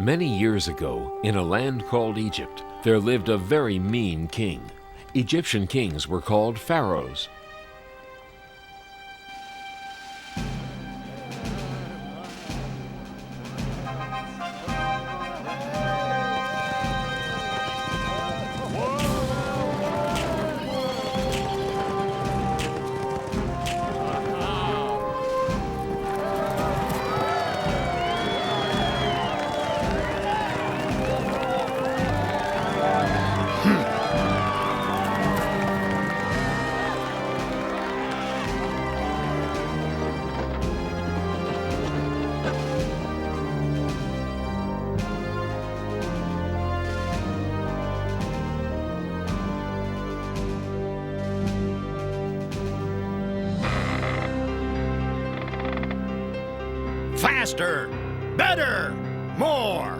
Many years ago, in a land called Egypt, there lived a very mean king. Egyptian kings were called pharaohs. Faster! Better! More!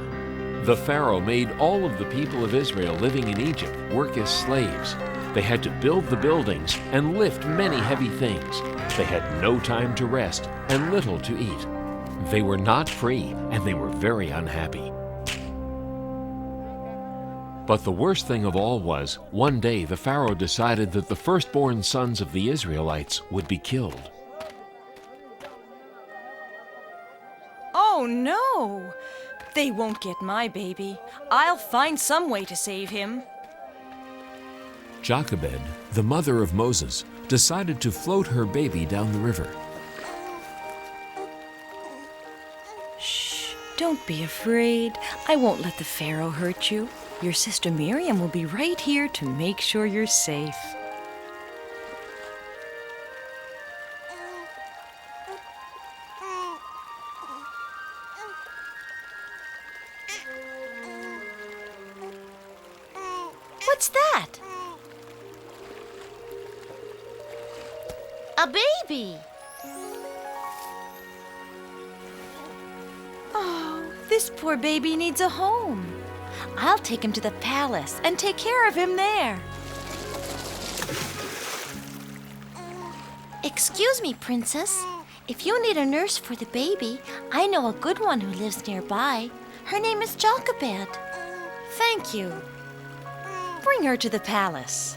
The pharaoh made all of the people of Israel living in Egypt work as slaves. They had to build the buildings and lift many heavy things. They had no time to rest and little to eat. They were not free, and they were very unhappy. But the worst thing of all was, one day the pharaoh decided that the firstborn sons of the Israelites would be killed. Oh no! They won't get my baby. I'll find some way to save him. Jochebed, the mother of Moses, decided to float her baby down the river. Shh, don't be afraid. I won't let the Pharaoh hurt you. Your sister Miriam will be right here to make sure you're safe. What's that? A baby! Oh, this poor baby needs a home. I'll take him to the palace and take care of him there. Excuse me, Princess. If you need a nurse for the baby, I know a good one who lives nearby. Her name is Jochebed. Thank you. Bring her to the palace.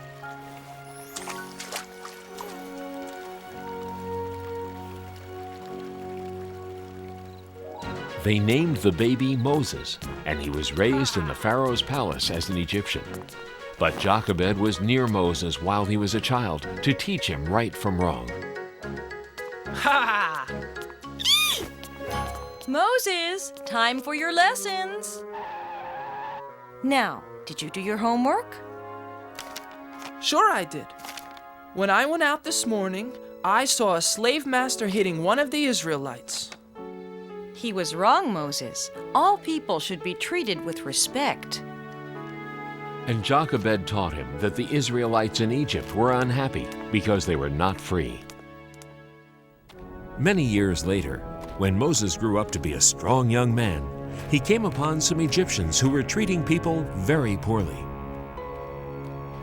They named the baby Moses, and he was raised in the Pharaoh's palace as an Egyptian. But Jochebed was near Moses while he was a child to teach him right from wrong. Ha! Moses, time for your lessons. Now, did you do your homework? Sure I did. When I went out this morning, I saw a slave master hitting one of the Israelites. He was wrong, Moses. All people should be treated with respect. And Jochebed taught him that the Israelites in Egypt were unhappy because they were not free. Many years later, when Moses grew up to be a strong young man, he came upon some Egyptians who were treating people very poorly.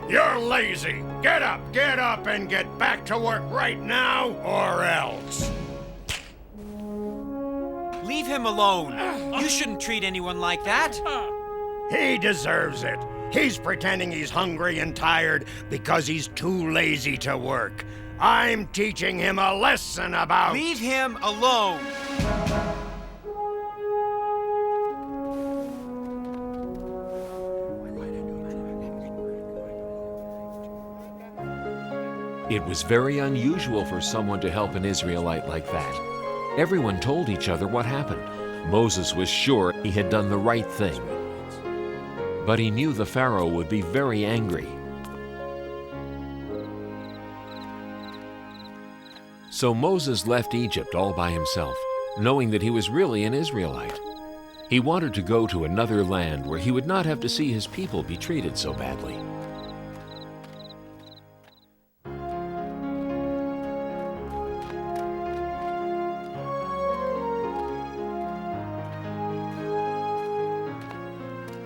You're lazy! Get up, and get back to work right now, or else! Leave him alone. You shouldn't treat anyone like that. He deserves it. He's pretending he's hungry and tired because he's too lazy to work. I'm teaching him a lesson about... Leave him alone. It was very unusual for someone to help an Israelite like that. Everyone told each other what happened. Moses was sure he had done the right thing. But he knew the Pharaoh would be very angry. So Moses left Egypt all by himself, knowing that he was really an Israelite. He wanted to go to another land where he would not have to see his people be treated so badly.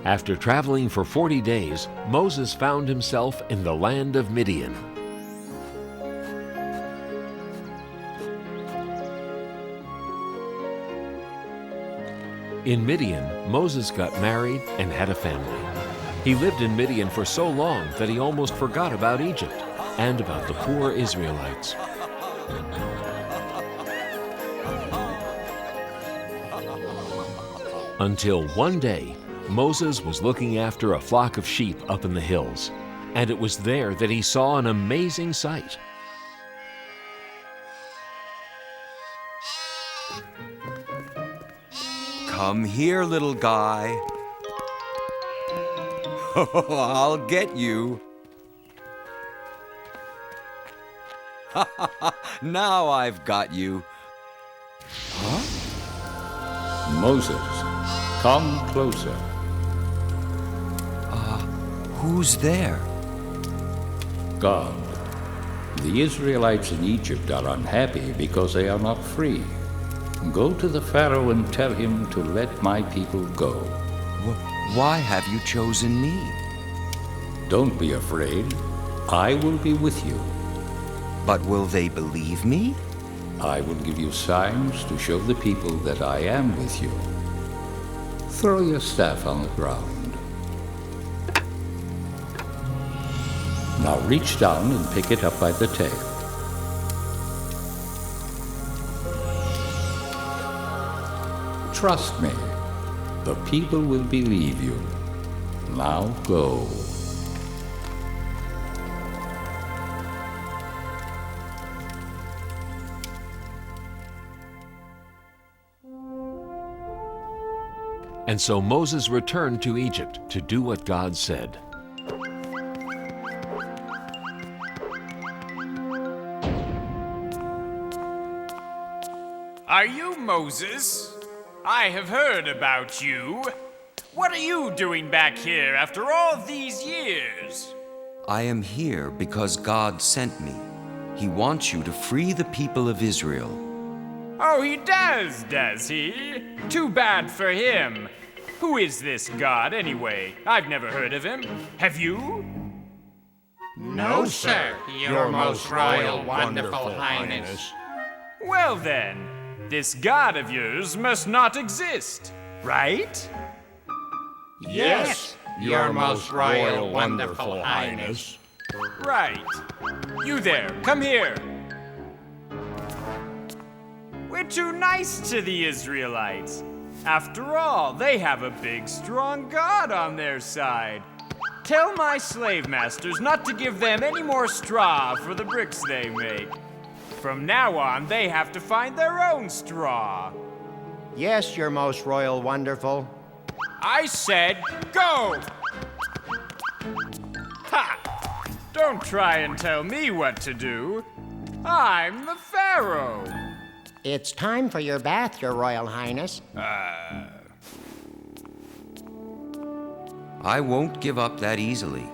After traveling for 40 days, Moses found himself in the land of Midian. In Midian, Moses got married and had a family. He lived in Midian for so long that he almost forgot about Egypt and about the poor Israelites. Until one day, Moses was looking after a flock of sheep up in the hills, and it was there that he saw an amazing sight. Come here, little guy. I'll get you. Now I've got you. Moses, come closer. Who's there? God, the Israelites in Egypt are unhappy because they are not free. Go to the Pharaoh and tell him to let my people go. Why have you chosen me? Don't be afraid. I will be with you. But will they believe me? I will give you signs to show the people that I am with you. Throw your staff on the ground. Now reach down and pick it up by the tail. Trust me, the people will believe you. Now go. And so Moses returned to Egypt to do what God said. Are you Moses? I have heard about you. What are you doing back here after all these years? I am here because God sent me. He wants you to free the people of Israel. Oh, he does he? Too bad for him. Who is this God, anyway? I've never heard of him. Have you? No, sir, your most royal, wonderful highness. Well then, this God of yours must not exist, right? Yes, your most royal, wonderful highness. Right. You there, come here. We're too nice to the Israelites. After all, they have a big, strong God on their side. Tell my slave masters not to give them any more straw for the bricks they make. From now on, they have to find their own straw. Yes, your most royal wonderful. I said go! Ha! Don't try and tell me what to do. I'm the Pharaoh. It's time for your bath, your royal highness. I won't give up that easily.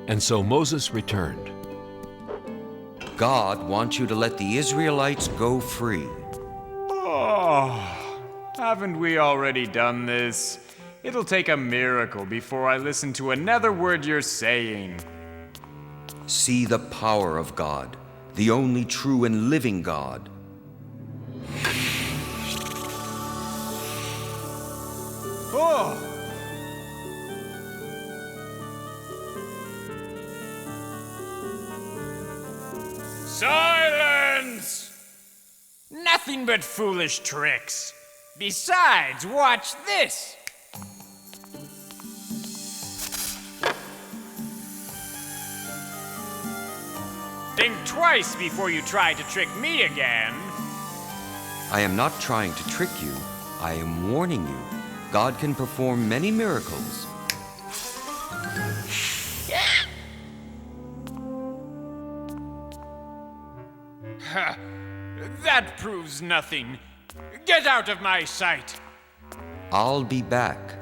And so Moses returned. God wants you to let the Israelites go free. Oh, haven't we already done this? It'll take a miracle before I listen to another word you're saying. See the power of God, the only true and living God. Oh! Silence! Nothing but foolish tricks. Besides, watch this. Think twice before you try to trick me again. I am not trying to trick you. I am warning you. God can perform many miracles. Ha! That proves nothing. Get out of my sight. I'll be back.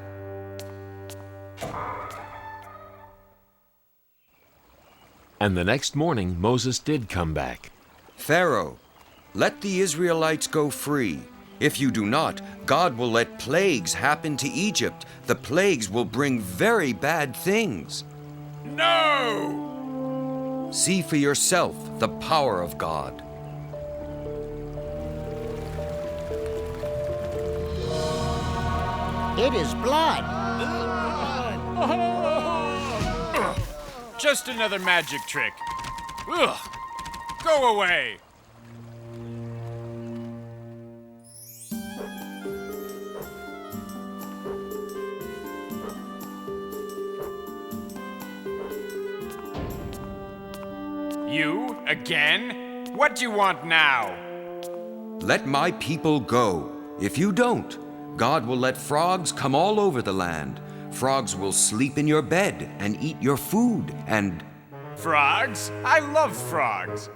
And the next morning, Moses did come back. Pharaoh, let the Israelites go free. If you do not, God will let plagues happen to Egypt. The plagues will bring very bad things. No! See for yourself the power of God. It is blood. Just another magic trick. Ugh. Go away. You again? What do you want now? Let my people go. If you don't, God will let frogs come all over the land. Frogs will sleep in your bed and eat your food and... Frogs? I love frogs.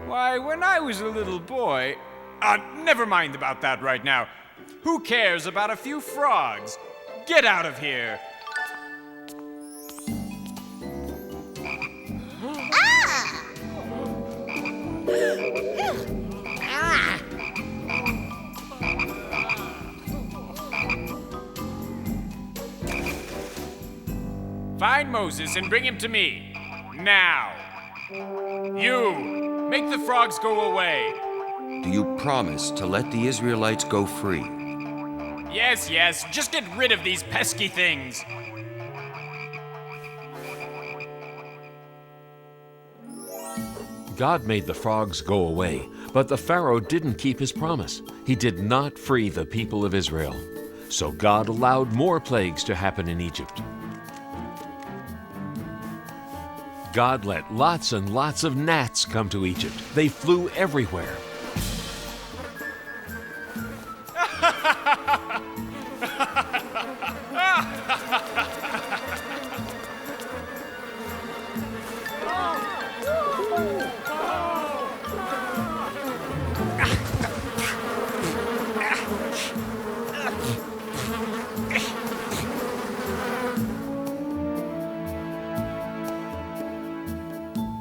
Why, when I was a little boy... never mind about that right now. Who cares about a few frogs? Get out of here! Find Moses and bring him to me. Now. You! Make the frogs go away. Do you promise to let the Israelites go free? Yes, yes. Just get rid of these pesky things. God made the frogs go away, but the Pharaoh didn't keep his promise. He did not free the people of Israel. So God allowed more plagues to happen in Egypt. God let lots and lots of gnats come to Egypt. They flew everywhere.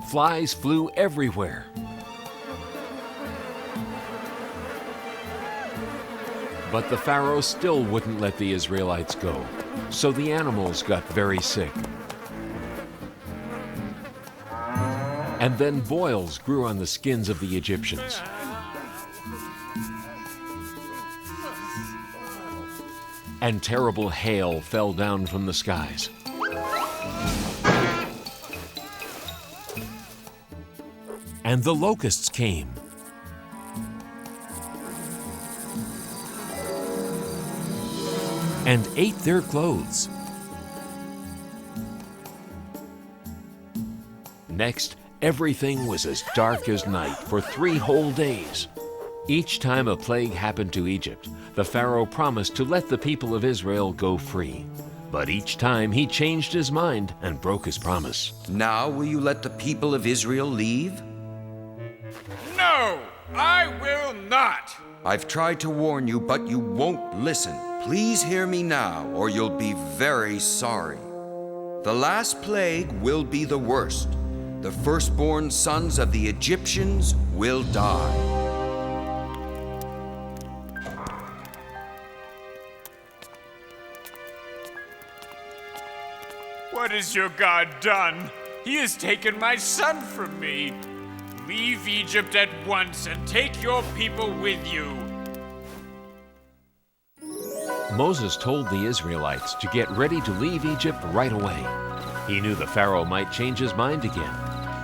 Flies flew everywhere. But the Pharaoh still wouldn't let the Israelites go, so the animals got very sick. And then boils grew on the skins of the Egyptians. And terrible hail fell down from the skies. And the locusts came. And ate their clothes. Next, everything was as dark as night for 3 whole days. Each time a plague happened to Egypt, the Pharaoh promised to let the people of Israel go free. But each time he changed his mind and broke his promise. Now will you let the people of Israel leave? No, I will not. I've tried to warn you, but you won't listen. Please hear me now, or you'll be very sorry. The last plague will be the worst. The firstborn sons of the Egyptians will die. What has your God done? He has taken my son from me. Leave Egypt at once and take your people with you. Moses told the Israelites to get ready to leave Egypt right away. He knew the Pharaoh might change his mind again,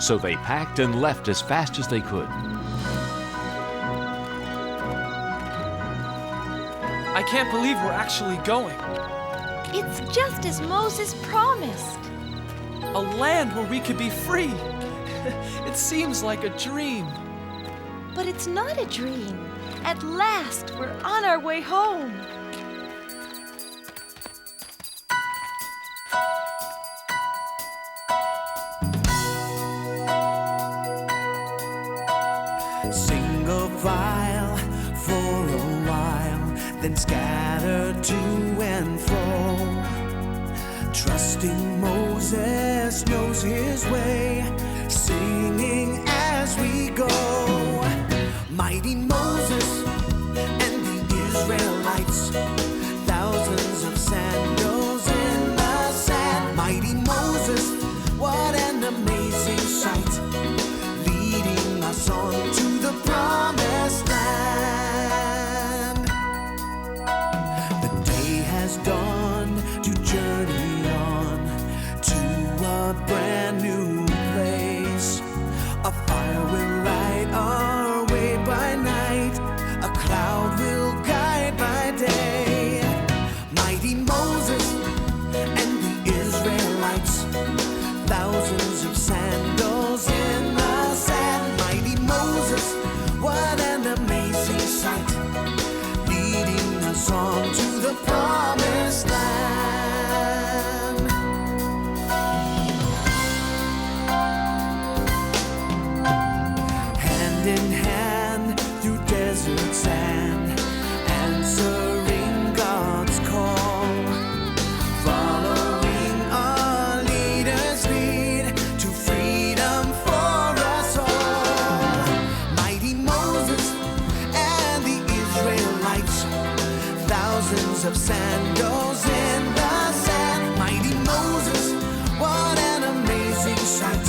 so they packed and left as fast as they could. I can't believe we're actually going. It's just as Moses promised. A land where we could be free. It seems like a dream. But it's not a dream. At last, we're on our way home. Single file for a while, then scatter to and fro. Trusting Moses knows his way, singing as we go. Mighty Moses and the Israelites, thousands of sandals in the sand. Mighty Moses, what an amazing sight, leading us on to the promised land. The day has dawned. a brand new place. A fire will light our way by night. A cloud will guide by day. Mighty Moses and the Israelites, thousands of sandals in the sand. Mighty Moses, what an amazing sight, leading us on to the promised land. Hand in hand through desert sand, answering God's call, following our leader's lead to freedom for us all. Mighty Moses and the Israelites, thousands of sandals in the sand. Mighty Moses, what an amazing sight,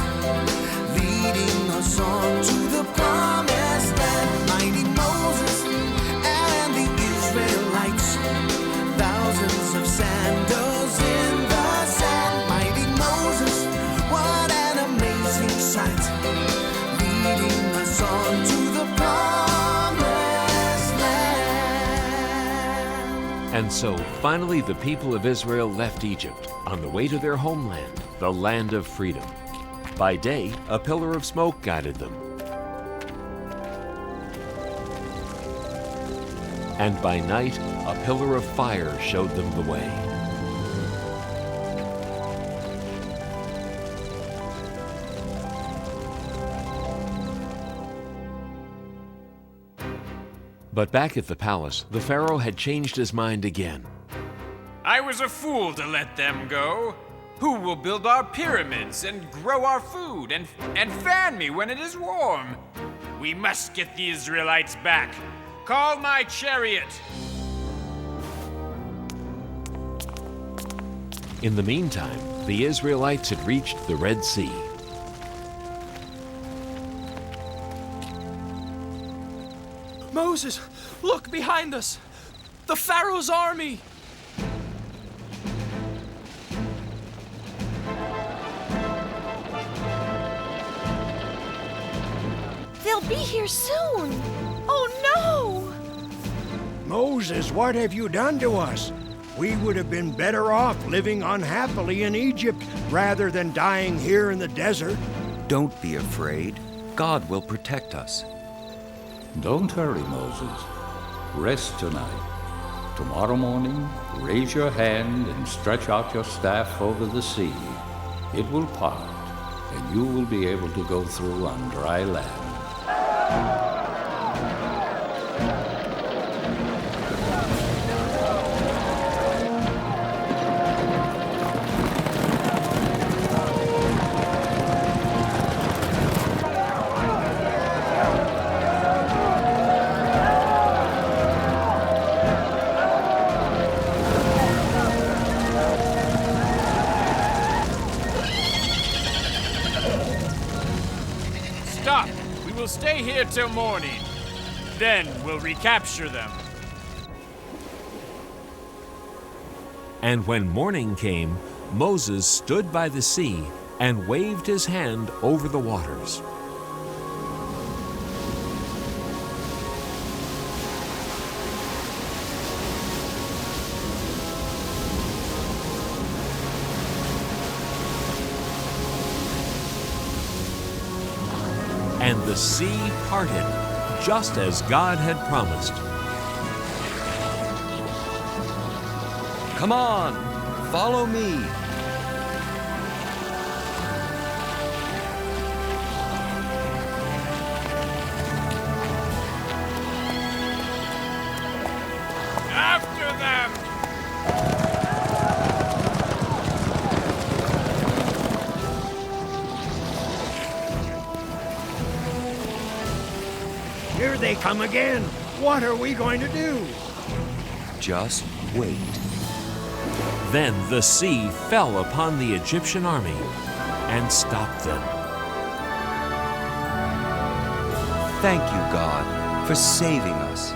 leading us on to the promised land. Mighty Moses and the Israelites, thousands of sandals in the sand. Mighty Moses, what an amazing sight, leading us on to the promised land. And so, finally, the people of Israel left Egypt on the way to their homeland, the land of freedom. By day, a pillar of smoke guided them. And by night, a pillar of fire showed them the way. But back at the palace, the Pharaoh had changed his mind again. I was a fool to let them go. Who will build our pyramids and grow our food and fan me when it is warm? We must get the Israelites back. Call my chariot. In the meantime, the Israelites had reached the Red Sea. Moses, look behind us! The Pharaoh's army! They'll be here soon. Oh no! Moses, what have you done to us? We would have been better off living unhappily in Egypt rather than dying here in the desert. Don't be afraid. God will protect us. Don't hurry, Moses. Rest tonight. Tomorrow morning, raise your hand and stretch out your staff over the sea. It will part, and you will be able to go through on dry land. Stop! We will stay here till morning. Then we'll recapture them. And when morning came, Moses stood by the sea and waved his hand over the waters. And the sea parted, just as God had promised. Come on, follow me. After them! Here they come again. What are we going to do? Just wait. Then the sea fell upon the Egyptian army and stopped them. Thank you, God, for saving us.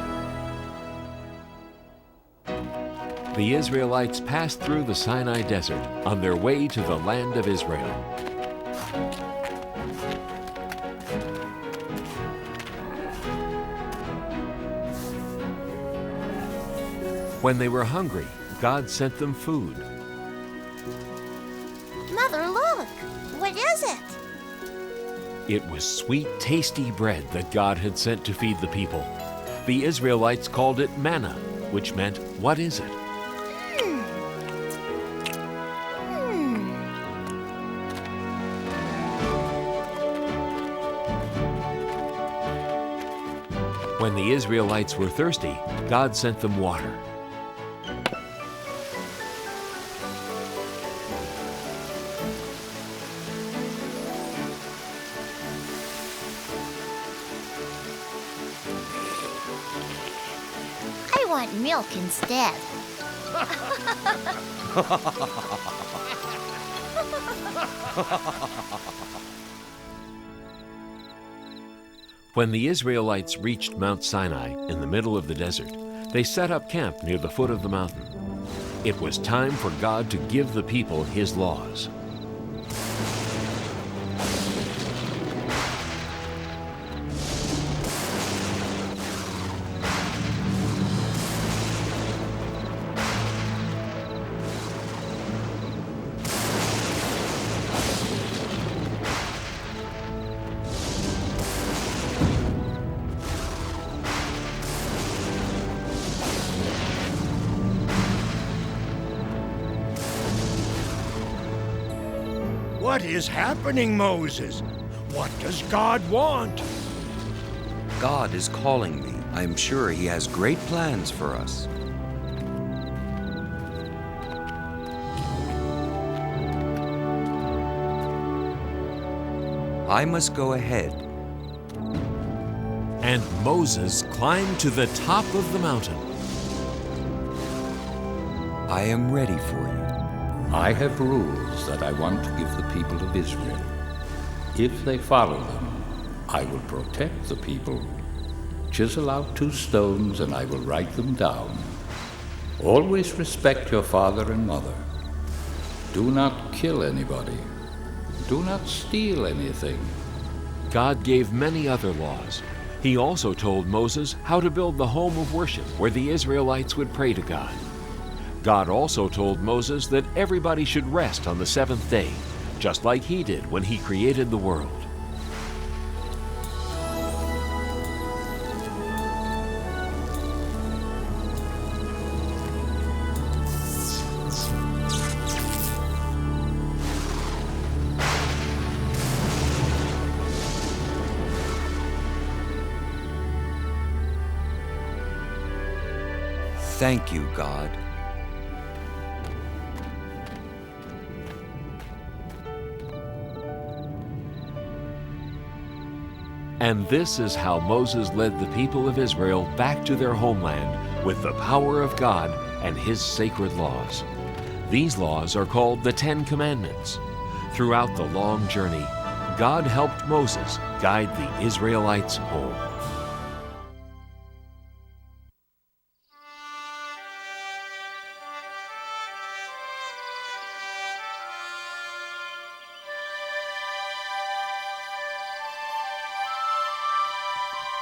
The Israelites passed through the Sinai Desert on their way to the land of Israel. When they were hungry, God sent them food. Mother, look! What is it? It was sweet, tasty bread that God had sent to feed the people. The Israelites called it manna, which meant, "What is it?" When the Israelites were thirsty, God sent them water. I want milk instead. When the Israelites reached Mount Sinai in the middle of the desert, they set up camp near the foot of the mountain. It was time for God to give the people His laws. What is happening, Moses? What does God want? God is calling me. I am sure He has great plans for us. I must go ahead. And Moses climbed to the top of the mountain. I am ready for you. I have rules that I want to give the people of Israel. If they follow them, I will protect the people. Chisel out 2 stones and I will write them down. Always respect your father and mother. Do not kill anybody. Do not steal anything. God gave many other laws. He also told Moses how to build the home of worship where the Israelites would pray to God. God also told Moses that everybody should rest on the 7th day, just like He did when He created the world. Thank you, God. And this is how Moses led the people of Israel back to their homeland with the power of God and His sacred laws. These laws are called the 10 Commandments. Throughout the long journey, God helped Moses guide the Israelites home.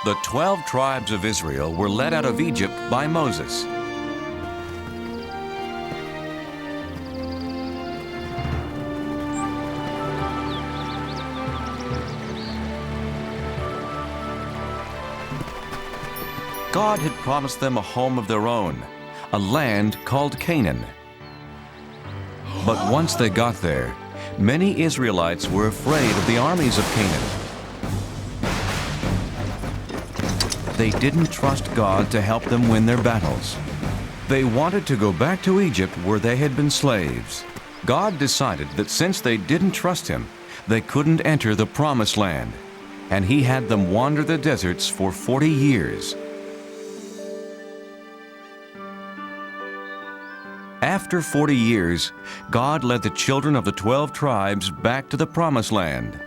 The 12 tribes of Israel were led out of Egypt by Moses. God had promised them a home of their own, a land called Canaan. But once they got there, many Israelites were afraid of the armies of Canaan. They didn't trust God to help them win their battles. They wanted to go back to Egypt where they had been slaves. God decided that since they didn't trust Him, they couldn't enter the Promised Land, and He had them wander the deserts for 40 years. After 40 years, God led the children of the 12 tribes back to the Promised Land.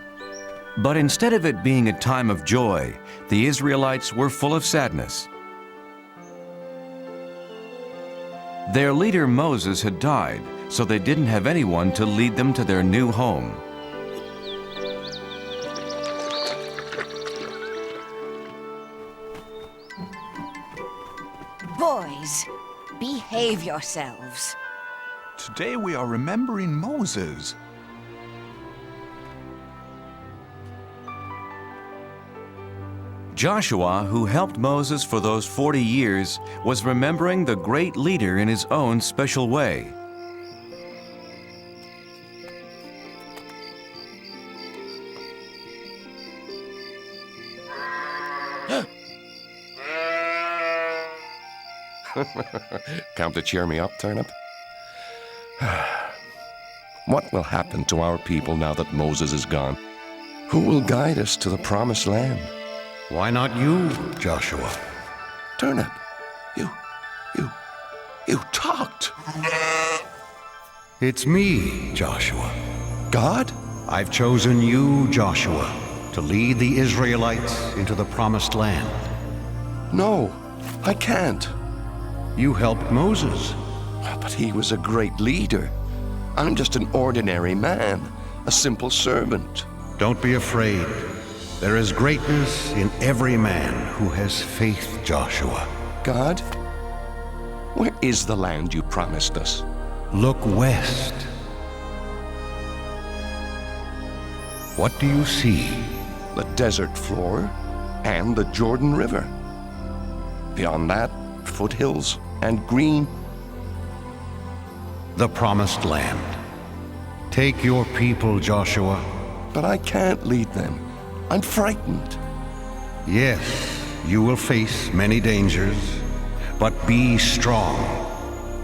But instead of it being a time of joy, the Israelites were full of sadness. Their leader Moses had died, so they didn't have anyone to lead them to their new home. Boys, behave yourselves. Today we are remembering Moses. Joshua, who helped Moses for those 40 years, was remembering the great leader in his own special way. Come to cheer me up, Turnip? What will happen to our people now that Moses is gone? Who will guide us to the promised land? Why not you, Joshua? Turnip, you talked. It's me, Joshua. God? I've chosen you, Joshua, to lead the Israelites into the promised land. No, I can't. You helped Moses. But he was a great leader. I'm just an ordinary man, a simple servant. Don't be afraid. There is greatness in every man who has faith, Joshua. God, where is the land you promised us? Look west. What do you see? The desert floor and the Jordan River. Beyond that, foothills and green. The promised land. Take your people, Joshua. But I can't lead them. I'm frightened. Yes, you will face many dangers, but be strong.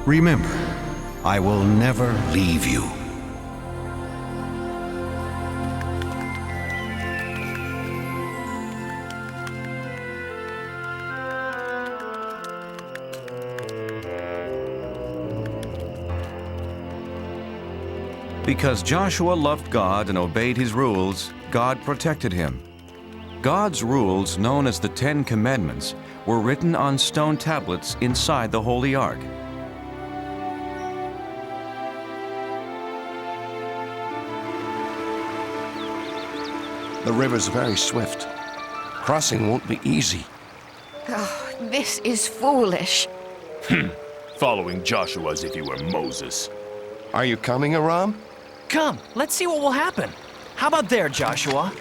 Remember, I will never leave you. Because Joshua loved God and obeyed his rules, God protected him. God's rules, known as the 10 Commandments, were written on stone tablets inside the Holy Ark. The river's very swift. Crossing won't be easy. Oh, this is foolish. Following Joshua as if he were Moses. Are you coming, Aram? Come, let's see what will happen. How about there, Joshua?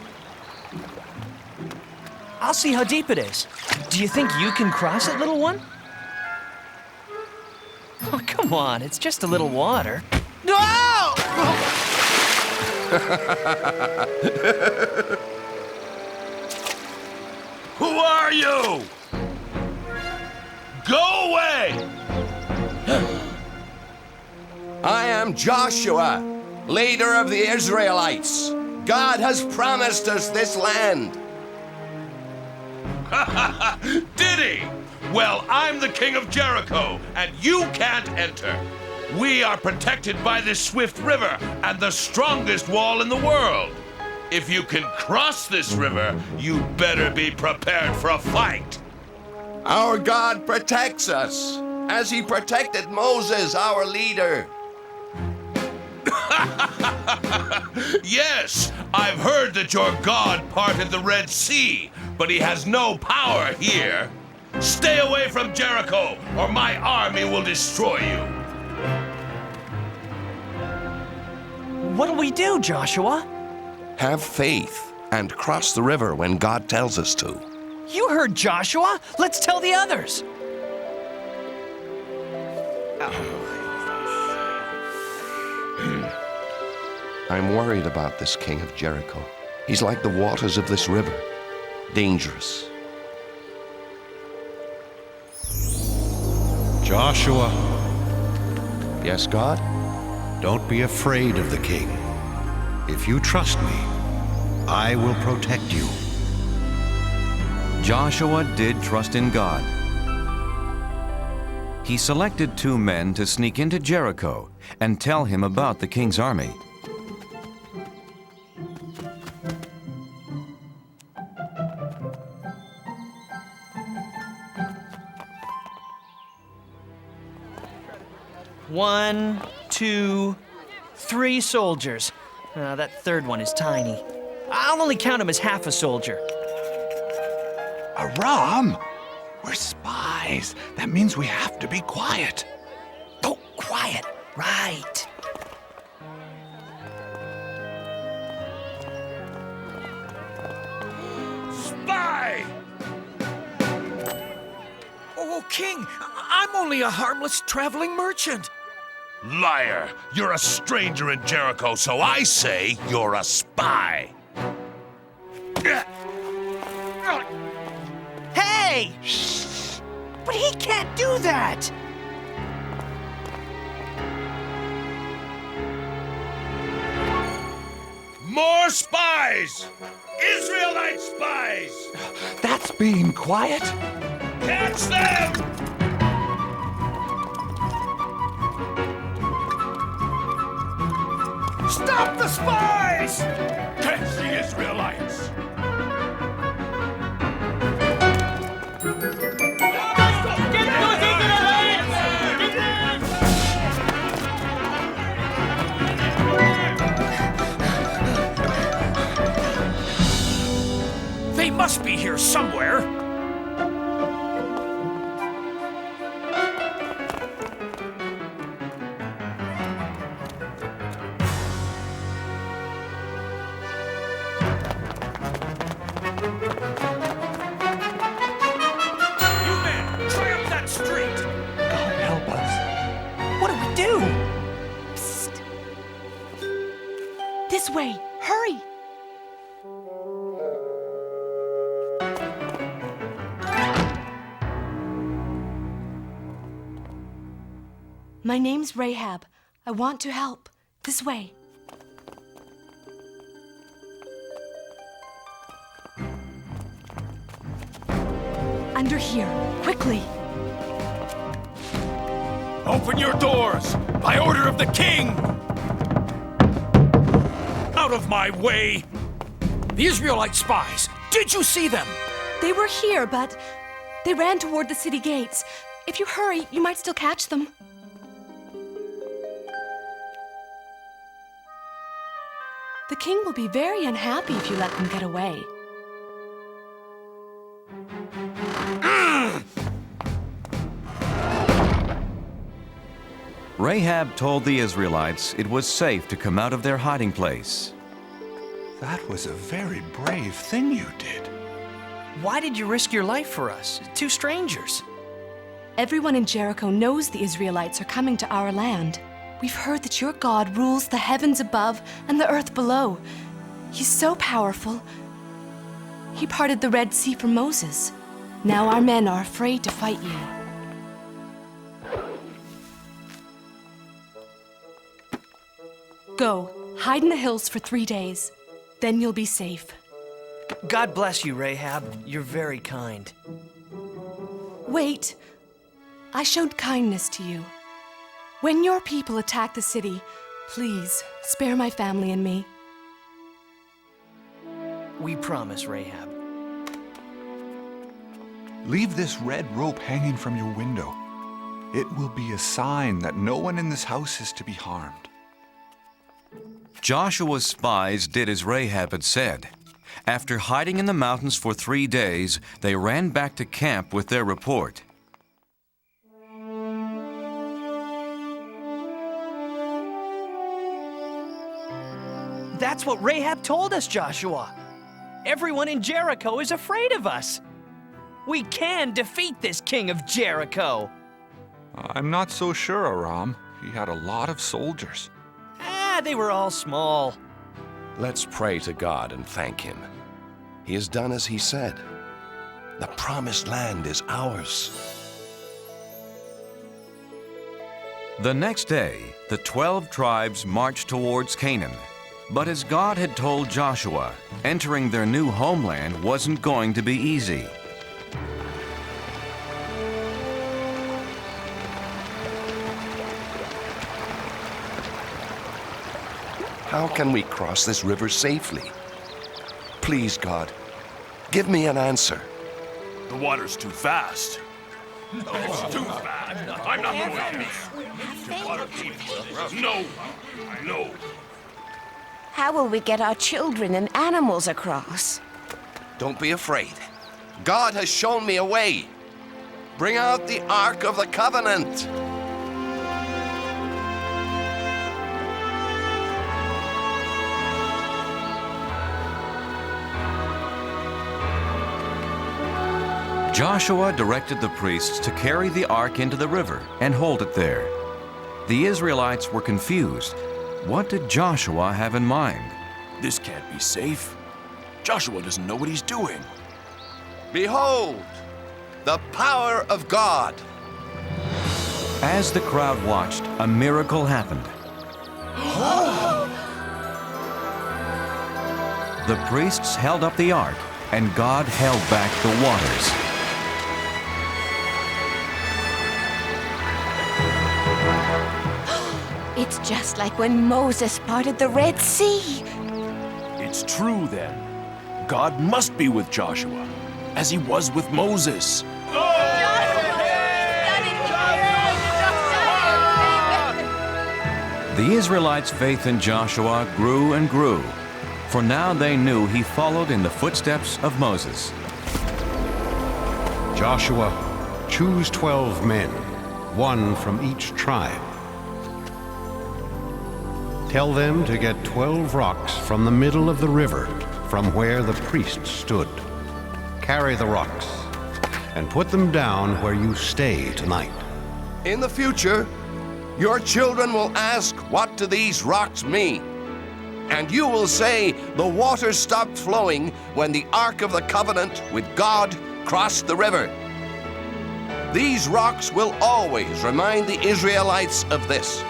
I'll see how deep it is. Do you think you can cross it, little one? Oh, come on, it's just a little water. No! Who are you? Go away! I am Joshua, leader of the Israelites. God has promised us this land. Did he? Well, I'm the king of Jericho, and you can't enter. We are protected by this swift river and the strongest wall in the world. If you can cross this river, you better be prepared for a fight. Our God protects us, as he protected Moses, our leader. Yes, I've heard that your God parted the Red Sea, but he has no power here. Stay away from Jericho, or my army will destroy you. What'll we do, Joshua? Have faith and cross the river when God tells us to. You heard Joshua. Let's tell the others. I'm worried about this king of Jericho. He's like the waters of this river, dangerous. Joshua. Yes, God? Don't be afraid of the king. If you trust me, I will protect you. Joshua did trust in God. He selected 2 men to sneak into Jericho and tell him about the king's army. 1, 2, 3 soldiers. That third one is tiny. I'll only count him as half a soldier. Aram! We're spies. That means we have to be quiet. Oh, quiet. Right. Spy! Oh, King, I'm only a harmless traveling merchant. Liar! You're a stranger in Jericho, so I say you're a spy. Hey! But he can't do that! More spies! Israelite spies! That's being quiet. Catch them! Stop the spies! Catch the Israelites! They must be here somewhere. You men, try up that street. God help us. What do we do? Psst. This way. Hurry. My name's Rahab. I want to help. This way. Under here. Quickly. Open your doors by order of the king. Out of my way. The Israelite spies. Did you see them? They were here, but they ran toward the city gates. If you hurry, you might still catch them. The king will be very unhappy if you let them get away. Rahab told the Israelites it was safe to come out of their hiding place. That was a very brave thing you did. Why did you risk your life for us? 2 strangers. Everyone in Jericho knows the Israelites are coming to our land. We've heard that your God rules the heavens above and the earth below. He's so powerful. He parted the Red Sea for Moses. Now our men are afraid to fight you. Go, hide in the hills for 3 days. Then you'll be safe. God bless you, Rahab. You're very kind. Wait. I showed kindness to you. When your people attack the city, please spare my family and me. We promise, Rahab. Leave this red rope hanging from your window. It will be a sign that no one in this house is to be harmed. Joshua's spies did as Rahab had said. After hiding in the mountains for 3 days, they ran back to camp with their report. That's what Rahab told us, Joshua. Everyone in Jericho is afraid of us. We can defeat this king of Jericho. I'm not so sure, Aram. He had a lot of soldiers. They were all small. Let's pray to God and thank Him. He has done as He said. The promised land is ours. The next day, the 12 tribes marched towards Canaan. But as God had told Joshua, entering their new homeland wasn't going to be easy. How can we cross this river safely? Please, God, give me an answer. The water's too fast. It's too bad. I'm not going to other people. No, no. How will we get our children and animals across? Don't be afraid. God has shown me a way. Bring out the Ark of the Covenant. Joshua directed the priests to carry the ark into the river and hold it there. The Israelites were confused. What did Joshua have in mind? This can't be safe. Joshua doesn't know what he's doing. Behold, the power of God. As the crowd watched, a miracle happened. The priests held up the ark, and God held back the waters. It's just like when Moses parted the Red Sea. It's true then. God must be with Joshua, as he was with Moses. The Israelites' faith in Joshua grew and grew, for now they knew he followed in the footsteps of Moses. Joshua, choose 12 men, one from each tribe. Tell them to get 12 rocks from the middle of the river, from where the priests stood. Carry the rocks and put them down where you stay tonight. In the future, your children will ask, what do these rocks mean? And you will say, the water stopped flowing when the Ark of the Covenant with God crossed the river. These rocks will always remind the Israelites of this.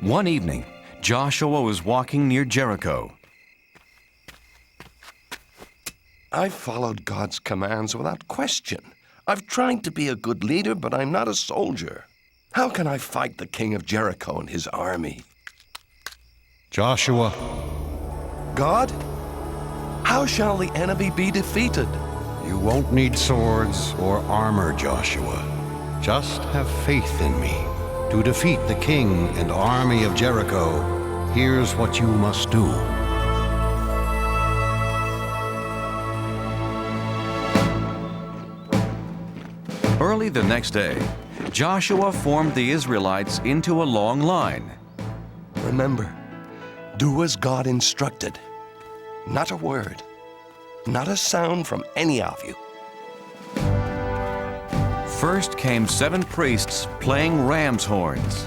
One evening, Joshua was walking near Jericho. I've followed God's commands without question. I've tried to be a good leader, but I'm not a soldier. How can I fight the king of Jericho and his army? Joshua. God? How shall the enemy be defeated? You won't need swords or armor, Joshua. Just have faith in me. To defeat the king and army of Jericho, here's what you must do. Early the next day, Joshua formed the Israelites into a long line. Remember, do as God instructed. Not a word, not a sound from any of you. First came 7 priests playing ram's horns.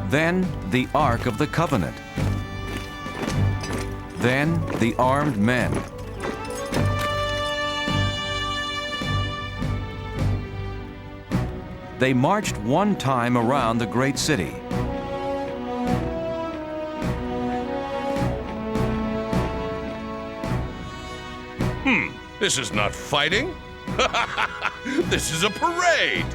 Then the Ark of the Covenant. Then the armed men. They marched one time around the great city. This is not fighting. This is a parade.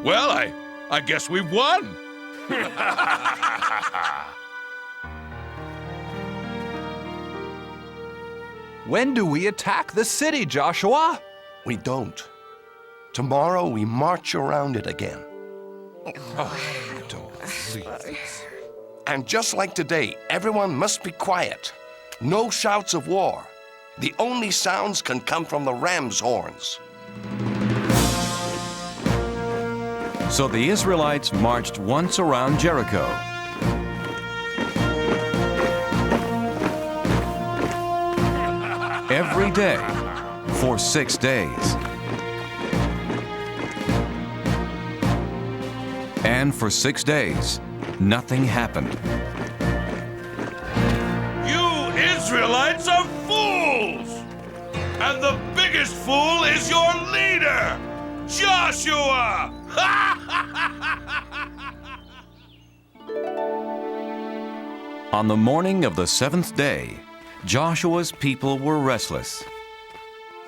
Well, I guess we've won. When do we attack the city, Joshua? We don't. Tomorrow we march around it again. And just like today, everyone must be quiet. No shouts of war. The only sounds can come from the ram's horns. So the Israelites marched once around Jericho. Every day for 6 days. And for 6 days, nothing happened. You Israelites are fools! And the biggest fool is your leader, Joshua! On the morning of the 7th day, Joshua's people were restless.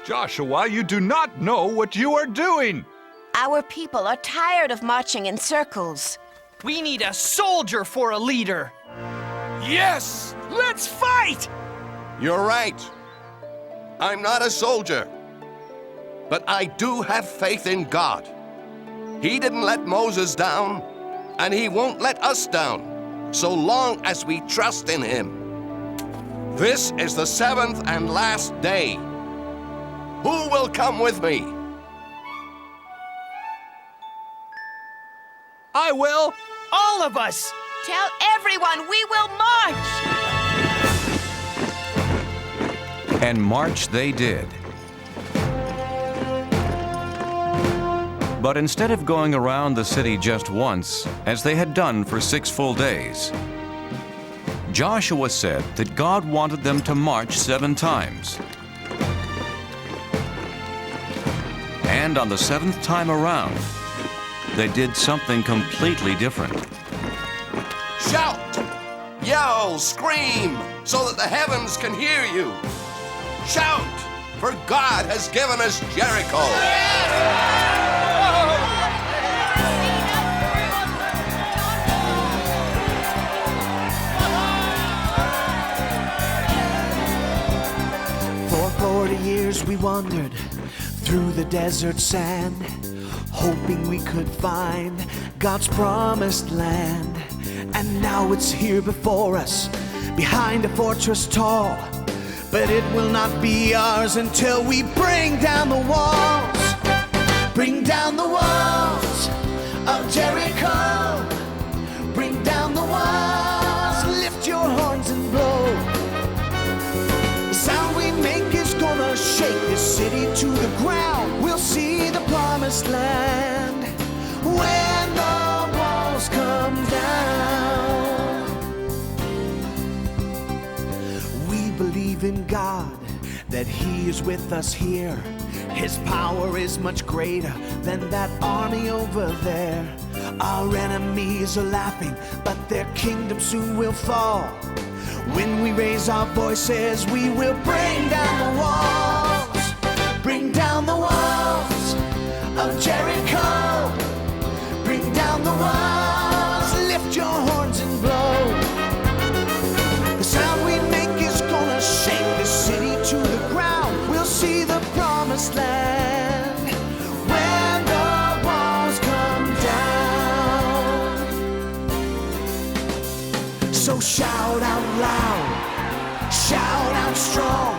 Joshua, you do not know what you are doing. Our people are tired of marching in circles. We need a soldier for a leader. Yes! Let's fight! You're right. I'm not a soldier. But I do have faith in God. He didn't let Moses down, and he won't let us down, so long as we trust in him. This is the 7th and last day. Who will come with me? I will. All of us. Tell everyone we will march. And march they did. But instead of going around the city just once, as they had done for 6 full days, Joshua said that God wanted them to march 7 times. And on the 7th time around, they did something completely different. Shout, yell, scream, so that the heavens can hear you. Shout, for God has given us Jericho. For 40 years we wandered through the desert sand, hoping we could find God's promised land. And now it's here before us, behind a fortress tall. But it will not be ours until we bring down the walls. Bring down the walls of Jericho. Bring down the walls, lift your horns and blow. The sound we make is gonna shake this city to the ground. We'll see the promised land when the walls come down. We believe in God, that He is with us here. His power is much greater than that army over there. Our enemies are laughing, but their kingdom soon will fall. When we raise our voices, we will bring down the walls. Bring down the walls of Jericho. Bring down the walls, lift your horns and blow. The sound we make is gonna shake the city to the ground. We'll see the promised land when the walls come down. So shout out loud, shout out strong.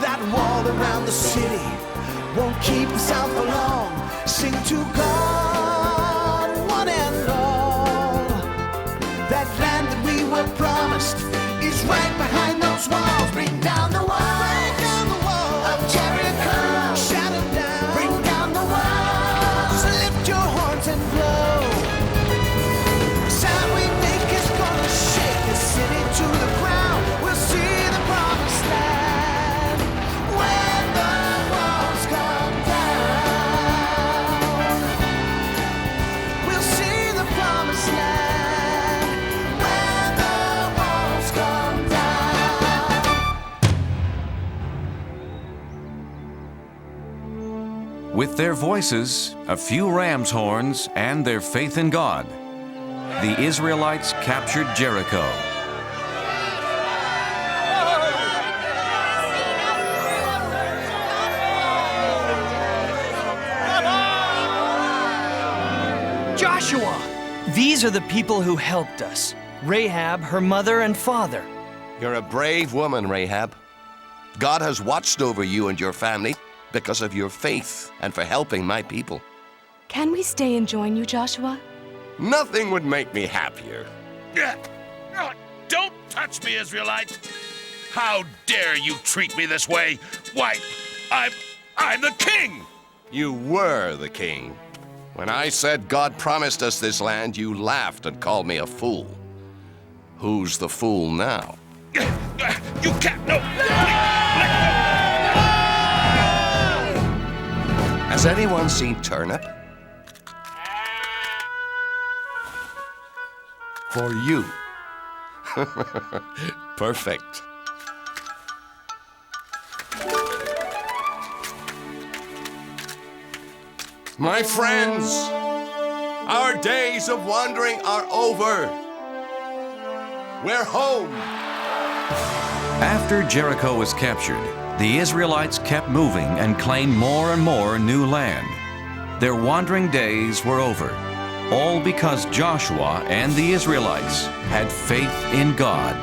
That wall around the city won't keep us out for long. Sing to God, one and all. That land that we were promised your horns and blow. The sound we make is gonna shake the city to the ground. We'll see the promised land when the walls come down. We'll see the promised land when the walls come down. With their voices, a few ram's horns, and their faith in God, the Israelites captured Jericho. Joshua! These are the people who helped us. Rahab, her mother and father. You're a brave woman, Rahab. God has watched over you and your family because of your faith and for helping my people. Can we stay and join you, Joshua? Nothing would make me happier. Don't touch me, Israelite! How dare you treat me this way? Why, I'm the king! You were the king. When I said God promised us this land, you laughed and called me a fool. Who's the fool now? You can't, no! Has anyone seen turnip? For you. Perfect. My friends, our days of wandering are over. We're home. After Jericho was captured, the Israelites kept moving and claimed more and more new land. Their wandering days were over, all because Joshua and the Israelites had faith in God.